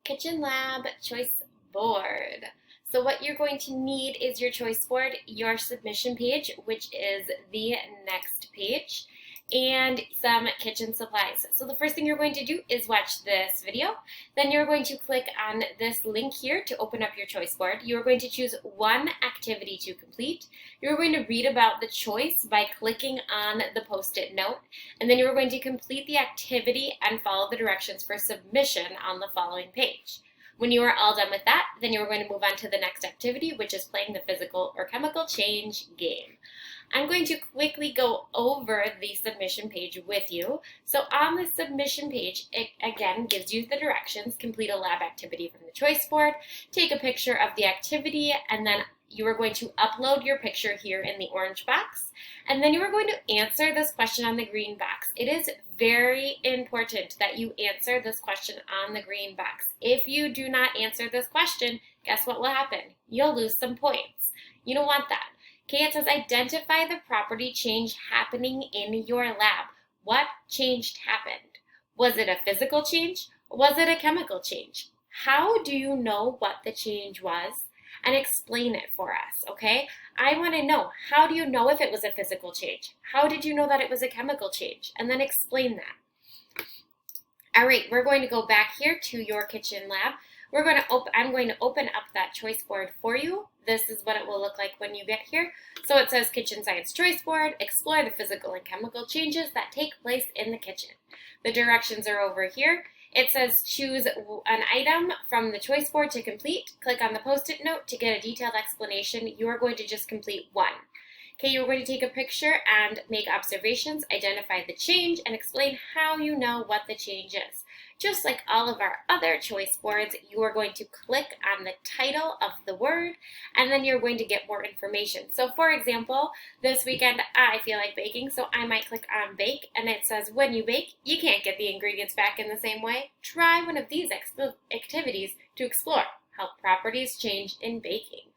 Kitchen Lab Choice Board. So what you're going to need is your choice board, your submission page, which is the next page, and some kitchen supplies. So the first thing you're going to do is watch this video. Then you're going to click on this link here to open up your choice board. You're going to choose one activity to complete. You're going to read about the choice by clicking on the post-it note, and then you're going to complete the activity and follow the directions for submission on the following page. When you are all done with that, then you are going to move on to the next activity, which is playing the physical or chemical change game. I'm going to quickly go over the submission page with you. So on the submission page, it again gives you the directions: complete a lab activity from the choice board, take a picture of the activity, and then you are going to upload your picture here in the orange box, and then you are going to answer this question on the green box. It is very important that you answer this question on the green box. If you do not answer this question, guess what will happen? You'll lose some points. You don't want that. Okay, it says identify the property change happening in your lab. What changed happened? Was it a physical change or was it a chemical change? How do you know what the change was? And explain it for us, okay? I want to know, how do you know if it was a physical change? How did you know that it was a chemical change? And then explain that. All right, we're going to go back here to your kitchen lab. I'm going to open up that choice board for you. This is what it will look like when you get here. So it says Kitchen Science Choice Board, explore the physical and chemical changes that take place in the kitchen. The directions are over here. It says choose an item from the choice board to complete. Click on the post-it note to get a detailed explanation. You are going to just complete one. Okay, you're going to take a picture and make observations, identify the change, and explain how you know what the change is. Just like all of our other choice boards, you are going to click on the title of the word, and then you're going to get more information. So for example, this weekend I feel like baking, so I might click on bake, and it says when you bake, you can't get the ingredients back in the same way. Try one of these activities to explore how properties change in baking.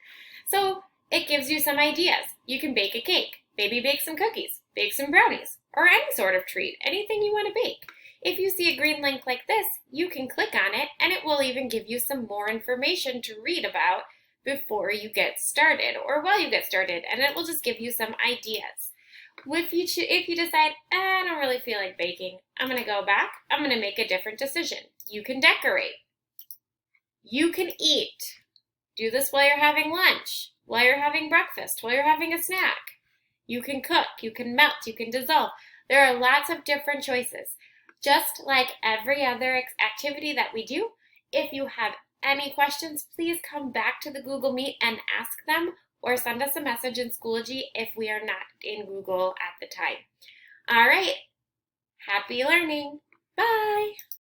So it gives you some ideas. You can bake a cake, maybe bake some cookies, bake some brownies, or any sort of treat, anything you want to bake. If you see a green link like this, you can click on it, and it will even give you some more information to read about before you get started or while you get started, and it will just give you some ideas. If you decide, I don't really feel like baking, I'm going to go back, I'm going to make a different decision. You can decorate. You can eat. Do this while you're having lunch, while you're having breakfast, while you're having a snack. You can cook, you can melt, you can dissolve. There are lots of different choices. Just like every other activity that we do, if you have any questions, please come back to the Google Meet and ask them, or send us a message in Schoology if we are not in Google at the time. All right, happy learning. Bye.